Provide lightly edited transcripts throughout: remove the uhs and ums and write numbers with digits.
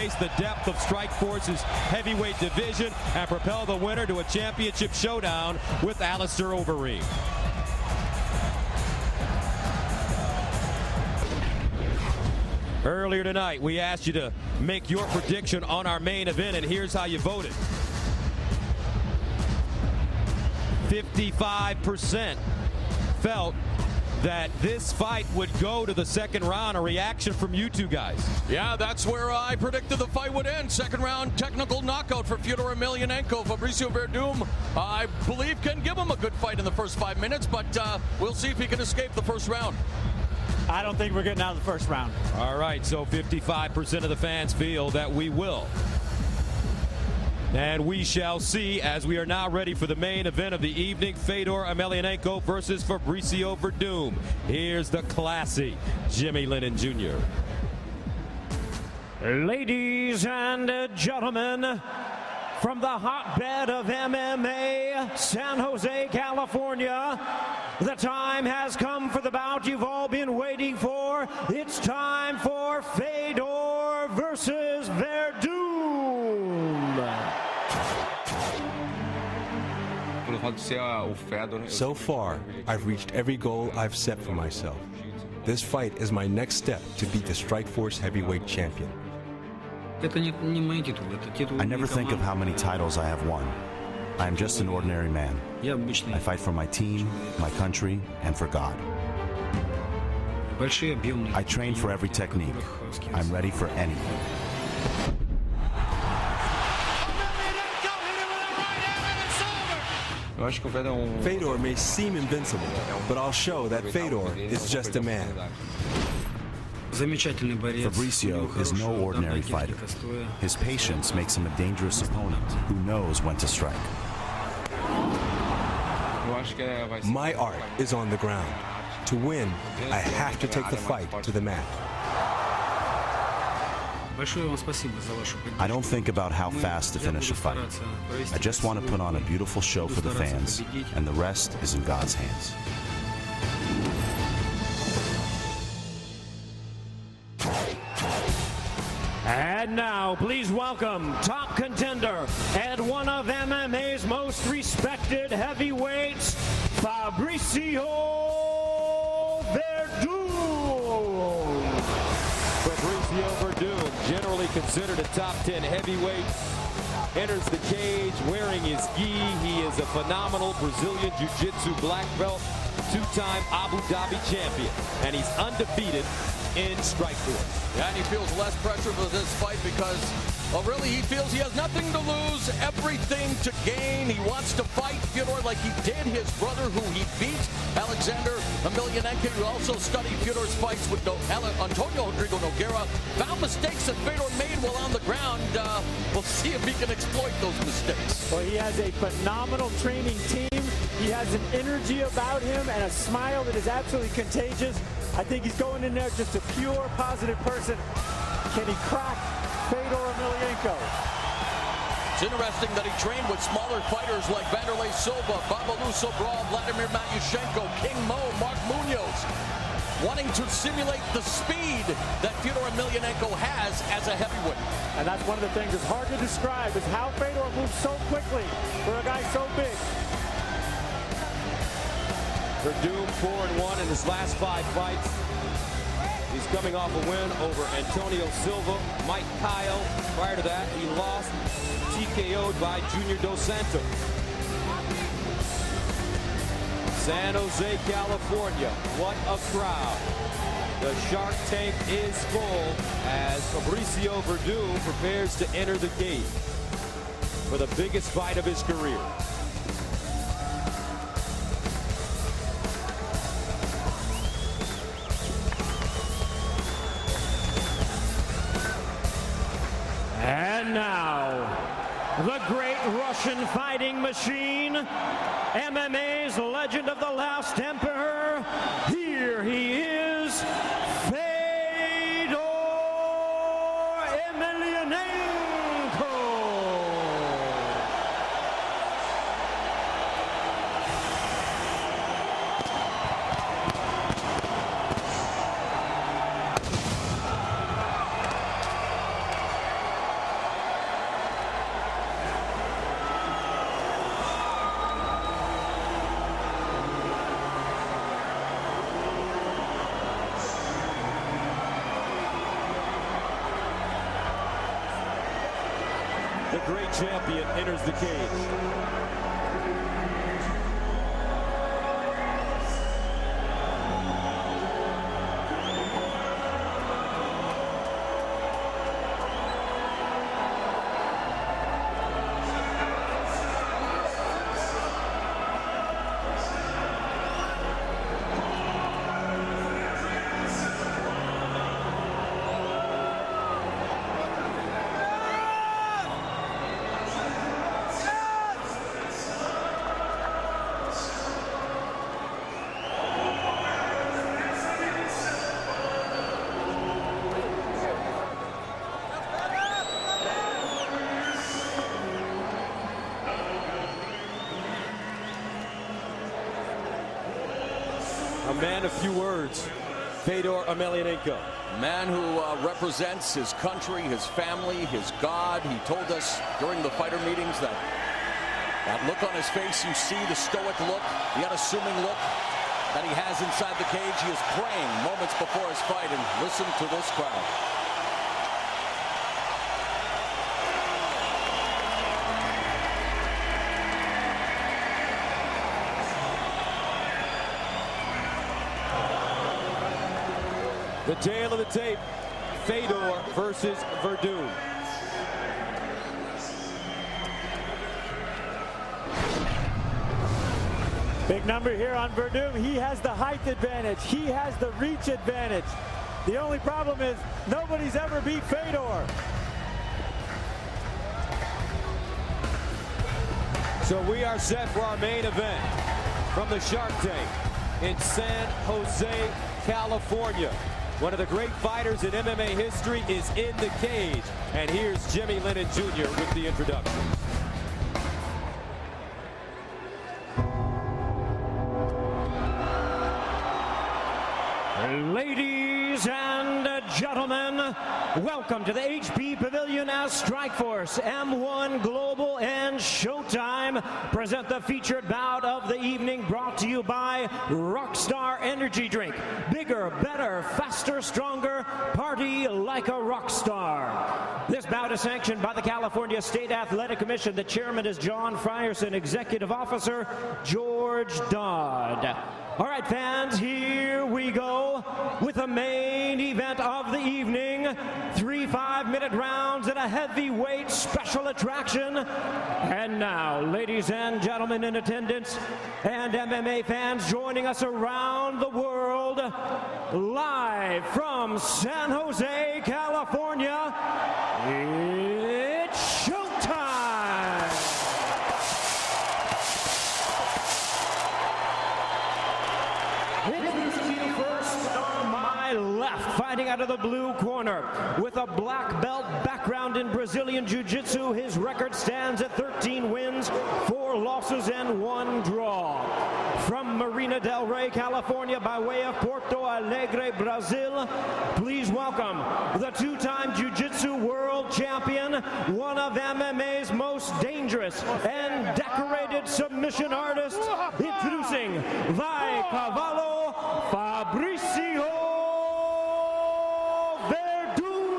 showcase the depth of Strikeforce's heavyweight division and propel the winner to a championship showdown with Alistair Overeem. Earlier tonight, we asked you to make your prediction on our main event, and here's how you voted. 55% felt that this fight would go to the second round. A reaction from you two guys. Yeah, that's where I predicted the fight would end. Second round technical knockout for Fёdor Emelianenko. Fabrisio Verdum, I believe, can give him a good fight in the first 5 minutes, but we'll see if he can escape the first round. I don't think we're getting out of the first round. All right, so 55% of the fans feel that we will. And we shall see, as we are now ready for the main event of the evening, Fёdor Emelianenko versus Fabrisio Verdum. Here's the classy Jimmy Lennon Jr. Ladies and gentlemen, from the hotbed of MMA, San Jose, California, the time has come for the bout you've all been waiting for. It's time for Fёdor versus Verdum. So far, I've reached every goal I've set for myself. This fight is my next step to beat the Strikeforce heavyweight champion. I never think of how many titles I have won. I am just an ordinary man. I fight for my team, my country, and for God. I train for every technique. I'm ready for anything. Fёdor may seem invincible, but I'll show that Fёdor is just a man. Fabrisio is no ordinary fighter. His patience makes him a dangerous opponent who knows when to strike. My art is on the ground. To win, I have to take the fight to the mat. I don't think about how fast to finish a fight. I just want to put on a beautiful show for the fans, and the rest is in God's hands. And now, please welcome top contender and one of MMA's most respected heavyweights, Fabrisio Verdum. Fabrisio Verdum, generally considered a top 10 heavyweight, enters the cage wearing his gi. He is a phenomenal Brazilian Jiu-Jitsu black belt, two-time Abu Dhabi champion, and he's undefeated in Strikeforce. Yeah, and he feels less pressure for this fight because, well, really, he feels he has nothing to lose, everything to gain. He wants to fight Fёdor like he did his brother, who he beat, Alexander Emelianenko, who also studied Fёdor's fights with Antonio Rodrigo Nogueira. Found mistakes that Fёdor made while on the ground. We'll see if he can exploit those mistakes. Well, he has a phenomenal training team. He has an energy about him and a smile that is absolutely contagious. I think he's going in there just a pure, positive person. Can he crack Fёdor Emelianenko? It's interesting that he trained with smaller fighters like Vanderlei Silva, Babalu Sobral, Vladimir Matyushenko, King Mo, Mark Munoz, wanting to simulate the speed that Fёdor Emelianenko has as a heavyweight. And that's one of the things that's hard to describe, is how Fёdor moves so quickly for a guy so big. Verdum 4-1 in his last 5 fights. He's coming off a win over Antonio Silva, Mike Kyle. Prior to that, he lost, TKO'd by Junior Dos Santos. San Jose, California, what a crowd. The Shark Tank is full as Fabrisio Verdum prepares to enter the cage for the biggest fight of his career. And now, the great Russian fighting machine, MMA's legend of the last emperor, here he is, Fёdor Emelianenko. the great champion, enters the cage. A man of few words, Fёdor Emelianenko. A man who represents his country, his family, his God. He told us during the fighter meetings that look on his face, you see the stoic look, the unassuming look that he has inside the cage. He is praying moments before his fight, and listen to this crowd. The tale of the tape, Fёdor versus Verdum. Big number here on Verdum. He has the height advantage. He has the reach advantage. The only problem is nobody's ever beat Fёdor. So we are set for our main event from the Shark Tank in San Jose, California. One of the great fighters in MMA history is in the cage. And here's Jimmy Lennon Jr. with the introduction. Ladies and gentlemen, welcome to the HP Pavilion as Strikeforce, M1 Global and Showtime present the featured bout of the evening, brought to you by Rockstar Energy Drink. Bigger, better, faster, stronger, party like a rock star. This bout is sanctioned by the California State Athletic Commission. The chairman is John Frierson, executive officer George Dodd. All right, fans, here we go with the main event of the evening. 3 5-minute rounds and a heavyweight special attraction. And now, ladies and gentlemen in attendance and MMA fans joining us around the world, live from San Jose, California, it's showtime! Introducing you first on my left, fighting out of the blue corner with a black belt background in Brazilian Jiu-Jitsu. His record stands at 13 wins, 4 losses, and 1 draw. From Marina del Rey, California, by way of Porto Alegre, Brazil, please welcome the 2-time Jiu-Jitsu world champion, one of MMA's most dangerous and decorated submission artists, introducing Vai Cavallo Fabrisio Verdum.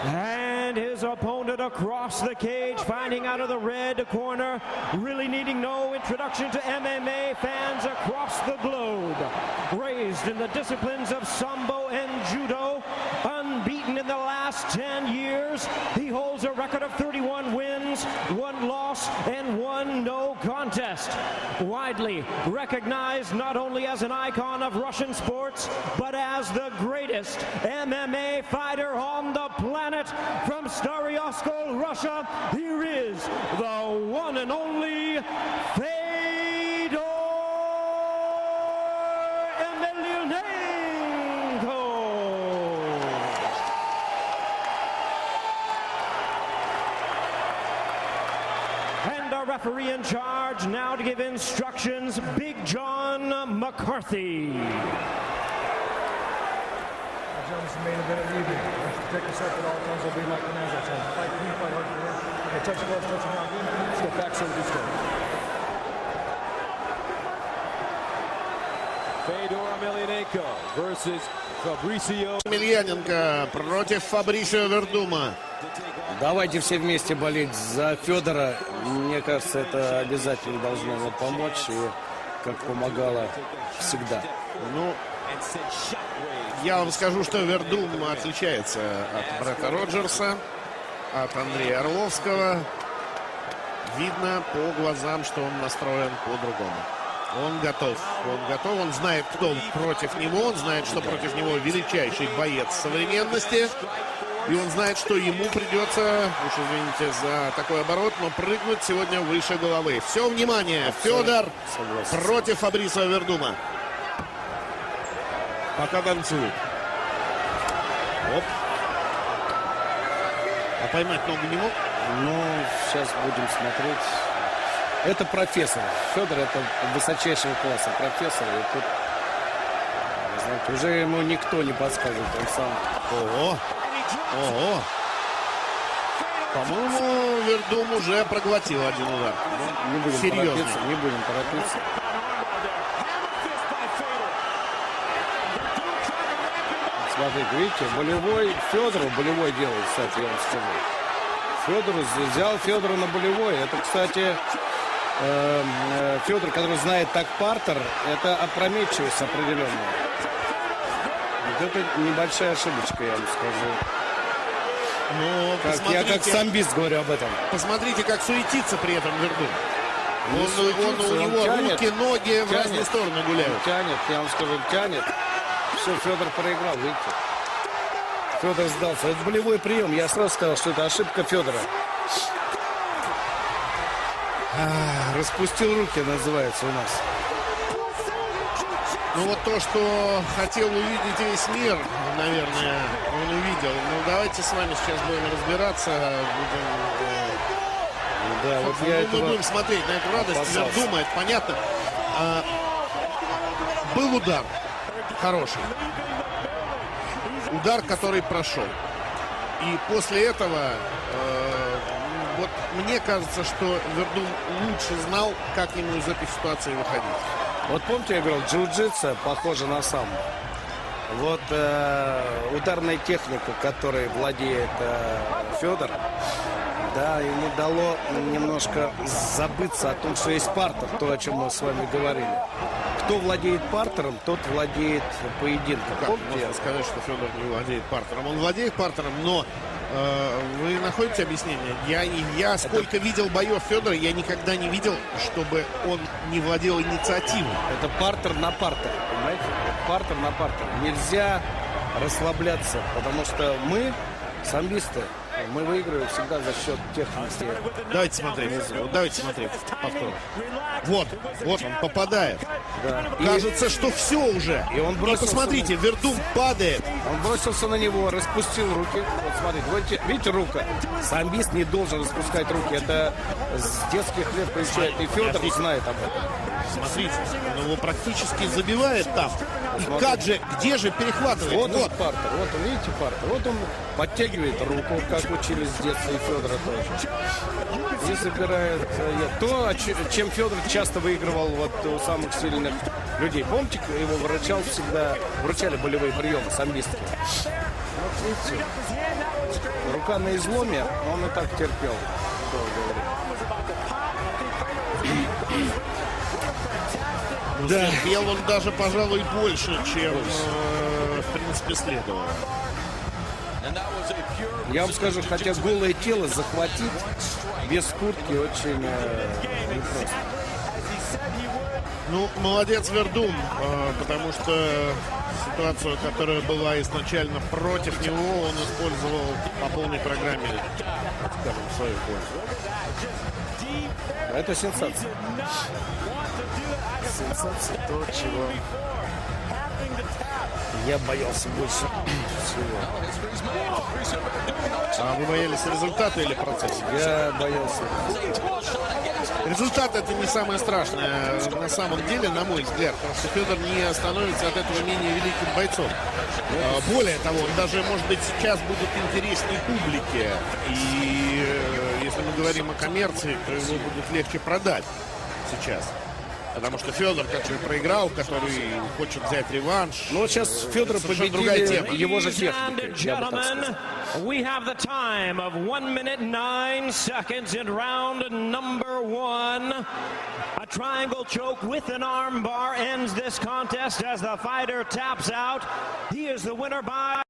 And his opponent across the cage, fighting out of the red corner, really needing no introduction to MMA fans across the globe. Raised in the disciplines of Sambo and Judo, unbeaten in the last 10 years, he holds a record of 31 wins, 1 loss, and 1 no contest. Widely recognized not only as an icon of Russian sports, but as the greatest MMA fighter on the planet. From Staroyarskol, Russia, here is the one and only Fёdor Emelianenko. And our referee in charge now to give instructions, Big John McCarthy. This is the main event of the evening. Protect yourself at all times. I'll be like the Nazareth. Fight clean, fight hard for him. Okay, touch the gloves, touch them out. Let's go back, so we just go. Fёdor Емельяненко versus фабрисио. Емельяненко против фабрисио вердума. Давайте все вместе болеть за Фёдора. Мне кажется, это обязательно должно ему помочь, и как помогало всегда. Ну, я вам скажу, что вердум отличается от Бретта Роджерса, от Андрея Орловского. Видно по глазам, что он настроен по-другому. Он готов, он знает, кто против него, он знает, что против него величайший боец современности. И он знает, что ему придется, уж извините за такой оборот, но прыгнуть сегодня выше головы. Все, внимание, Фёдор против фабрисио вердума. Пока танцует. Оп. А поймать ногу не мог? Ну, сейчас будем смотреть. Это профессор. Фёдор — это высочайшего класса профессор. И тут, знаете, уже ему никто не подсказывает. Он сам. Ого. Ого. По-моему, вердум уже проглотил один удар. Не будем серьезно. торопиться. Не будем торопиться. Смотрите, видите, болевой. Фёдору болевой делает, кстати, я вам скажу. Фёдору взял Фёдора на болевой. Это, кстати, Фёдор, который знает так партер, это опрометчивость определенная. Вот это небольшая ошибочка, я вам скажу. Но я как самбист говорю об этом. Посмотрите, как суетится при этом вердум. У него тянет, руки, ноги в разные стороны гуляют. Он тянет, я вам скажу, тянет. Все, Фёдор проиграл, видите. Фёдор сдался. Это болевой прием. Я сразу сказал, что это ошибка Фёдора. Распустил руки, называется у нас. Ну вот то, что хотел увидеть весь мир, наверное, он увидел. Ну давайте с вами сейчас будем разбираться. Будем смотреть на эту радость. Вердума, это понятно. Был удар хороший. Удар, который прошел. И после этого вот мне кажется, что вердум лучше знал, как ему из этой ситуации выходить. Вот помните, я говорил, джиу-джитсу похоже на самбо. Вот ударная техника, которой владеет Фёдор, да, ему дало немножко забыться о том, что есть партер, то, о чем мы с вами говорили. Кто владеет партером, тот владеет поединком. Помните? Можно сказать, что Фёдор не владеет партером. Он владеет партером, но вы находите объяснение? Я сколько видел боев Фёдора, я никогда не видел, чтобы он не владел инициативой. Это партер на партер, понимаете? Партер на партер. Нельзя расслабляться, потому что мы, самбисты, мы выигрываем всегда за счет техники. Давайте смотреть. Давайте смотреть повтор. Вот он попадает. Да. Кажется, что все уже. И он бросился. Посмотрите, вердум падает. Он бросился на него, распустил руки. Вот смотрите, видите рука? Самбист не должен распускать руки. Это с детских лет приезжает. И Фёдор знает об этом. Смотрите, он его практически забивает там. И как же, где же перехватывает? Вот партер, вот он, видите, партер. Вот он подтягивает руку, как учились с детства, и Фёдора тоже. И забирает то, чем Фёдор часто выигрывал вот у самых сильных людей. Помните, его вручали болевые приемы самбистки. Вот видите, рука на изломе, он и так терпел. Да. Терпел он даже, пожалуй, больше, чем в принципе следовало. Я вам скажу, хотя голое тело захватить без куртки очень непросто. Ну, молодец вердум, потому что ситуацию, которая была изначально против него, он использовал по полной программе, скажем, в свою пользу. Это сенсация. Сенсация, то, чего я боялся больше всего. А вы боялись результата или процесса? Я боялся. Результат — это не самое страшное на самом деле, на мой взгляд, потому что Фёдор не становится от этого менее великим бойцом. Более того, он даже, может быть, сейчас будет интереснее публике. И если мы говорим о коммерции, то его будет легче продать сейчас. Потому что Фёдор, который проиграл, который хочет взять реванш. Ну, сейчас Фёдора победили его же техникой, я бы так сказал. We have the time of 1 minute 9 seconds in round number 1. A triangle choke with an arm bar ends this contest as the fighter taps out. He is the winner by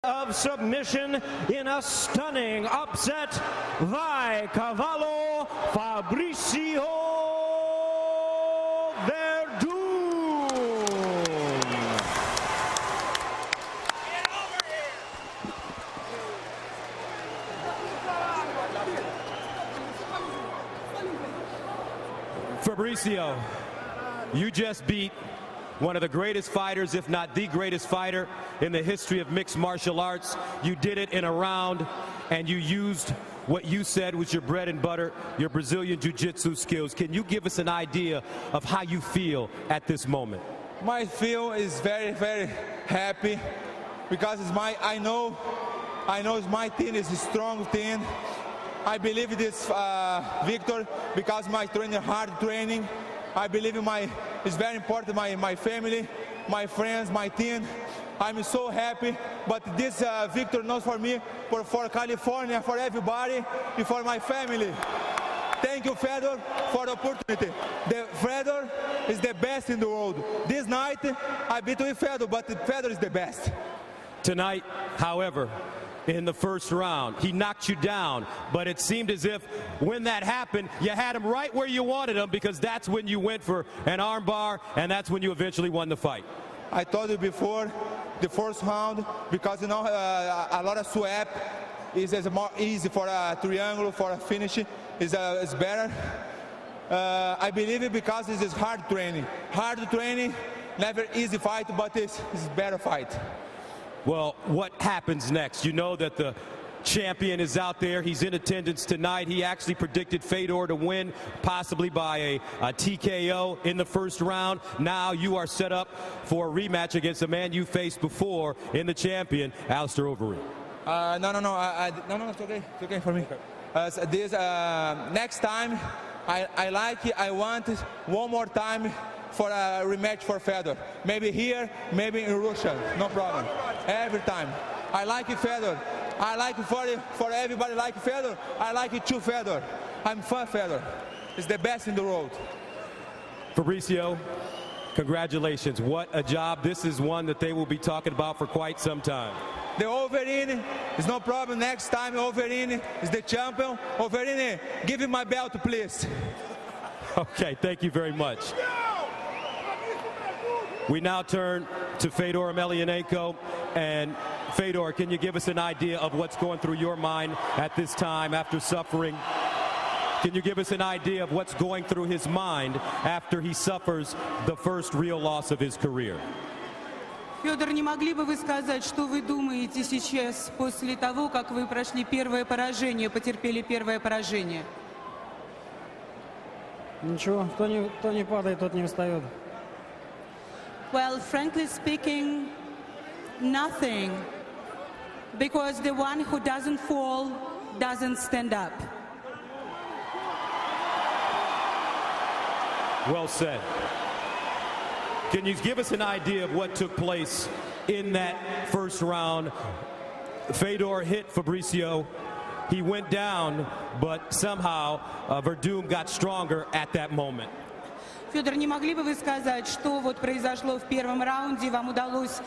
of submission in a stunning upset by Cavallo Fabrisio Verdum. Fabrisio, you just beat one of the greatest fighters, if not the greatest fighter in the history of mixed martial arts. You did it in a round, and you used what you said was your bread and butter, your Brazilian Jiu-Jitsu skills. Can you give us an idea of how you feel at this moment? My feel is very, very happy because it's I know it's my team is a strong team. I believe this victory because my hard training. I believe it's very important, my family, my friends, my team. I'm so happy, but this victory not for me, for California, for everybody, and for my family. Thank you, Fedor, for the opportunity. Fedor is the best in the world. This night, I beat with Fedor, but Fedor is the best. Tonight, however, in the first round, he knocked you down, but it seemed as if when that happened, you had him right where you wanted him, because that's when you went for an arm bar, and that's when you eventually won the fight. I told you before, the first round, because a lot of swap is more easy for a triangle, for a finish is better. I believe it because this is hard training. Hard training, never easy fight, but it's better fight. Well, what happens next? You know that the champion is out there. He's in attendance tonight. He actually predicted Fedor to win, possibly by a TKO in the first round. Now you are set up for a rematch against a man you faced before in the champion, Alistair Overeem. No, it's okay. It's okay for me. Next time, I want one more time for a rematch for Fedor. Maybe here, maybe in Russia. No problem. Every time. I like Fedor. I like for everybody like Fedor. I like it too, Fedor. I'm fan Fedor. It's the best in the world. Fabrisio, congratulations. What a job. This is one that they will be talking about for quite some time. The Overeem is no problem. Next time Overeem is the champion. Overeem, give him my belt, please. Okay, thank you very much. We now turn to Fedor Emelianenko. And Fedor, can you give us an idea of what's going through your mind at this time after suffering? Can you give us an idea of what's going through his mind after he suffers the first real loss of his career? Фёдор, не могли бы вы сказать, что вы думаете сейчас после того, как вы прошли первое поражение, потерпели первое поражение? Ничего, кто не падает, тот не встает. Well, frankly speaking, nothing, because the one who doesn't fall doesn't stand up. Well said. Can you give us an idea of what took place in that first round? Fedor hit Fabrisio. He went down, but somehow Verdum got stronger at that moment. Фёдор, не могли бы вы сказать, что вот произошло в первом раунде? Вам удалось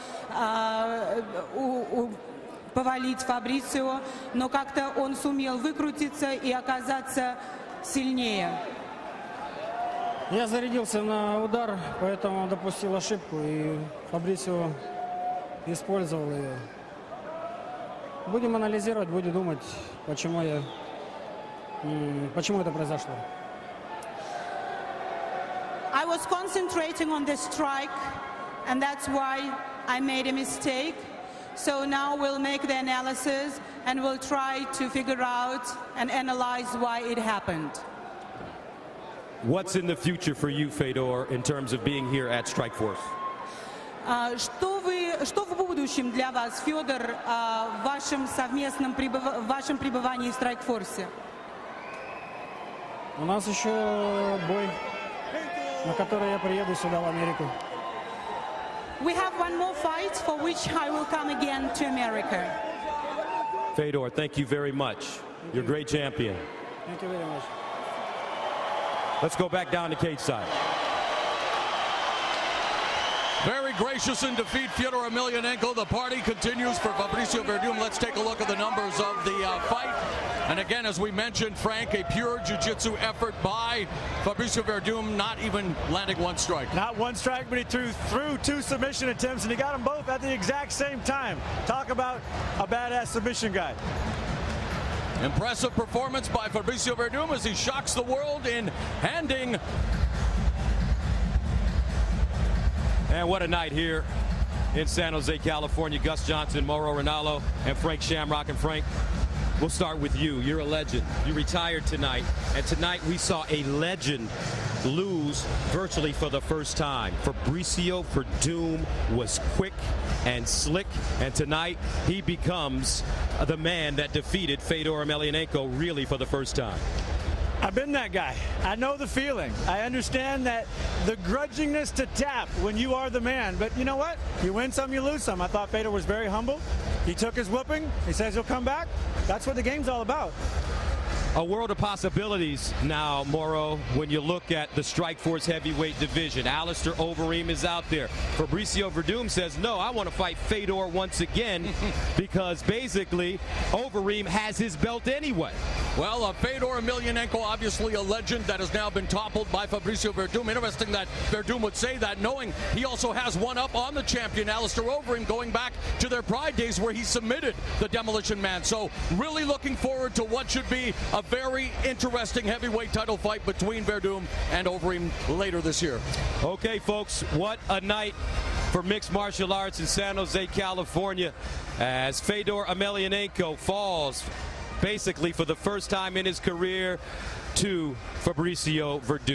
повалить Фабрисио, но как-то он сумел выкрутиться и оказаться сильнее. Я зарядился на удар, поэтому допустил ошибку, и Фабрисио использовал ее. Будем анализировать, будем думать, почему это произошло. I was concentrating on the strike, and that's why I made a mistake. So now we'll make the analysis, and we'll try to figure out and analyze why it happened. What's in the future for you, Fedor, in terms of being here at Strikeforce? Что в будущем для вас, Фёдор, в вашем пребывании в Strikeforce? У нас еще бой. на которой я приеду сюда, в Америку. We have one more fight for which I will come again to America. Fedor, thank you very much. You're a great champion. Thank you very much. Let's go back down to cage side. Very gracious in defeat, Fёdor Emelianenko. The party continues for Fabrizio Verdum. Let's take a look at the numbers of the fight. And again, as we mentioned, Frank, a pure jiu-jitsu effort by Fabrizio Verdum, not even landing one strike. Not one strike, but he threw two submission attempts, and he got them both at the exact same time. Talk about a badass submission guy. Impressive performance by Fabrizio Verdum as he shocks the world in handing. And what a night here in San Jose, California. Gus Johnson, Mauro Ranallo, and Frank Shamrock. And Frank, we'll start with you. You're a legend. You retired tonight. And tonight we saw a legend lose virtually for the first time. Fabrizio Verdum was quick and slick. And tonight he becomes the man that defeated Fedor Emelianenko really for the first time. I've been that guy. I know the feeling. I understand that the grudgingness to tap when you are the man. But you know what? You win some, you lose some. I thought Fedor was very humble. He took his whooping. He says he'll come back. That's what the game's all about. A world of possibilities now, Mauro, when you look at the Strikeforce heavyweight division. Alistair Overeem is out there. Fabrizio Verdum says, no, I want to fight Fedor once again because basically Overeem has his belt anyway. Well, Fedor Emelianenko, obviously a legend that has now been toppled by Fabrizio Verdum. Interesting that Verdum would say that, knowing he also has one up on the champion, Alistair Overeem, going back to their Pride days where he submitted the Demolition Man. So really looking forward to what should be a very interesting heavyweight title fight between Verdum and Overeem later this year. Okay, folks, what a night for mixed martial arts in San Jose, California, as Fedor Emelianenko falls basically for the first time in his career to Fabrizio Verdum.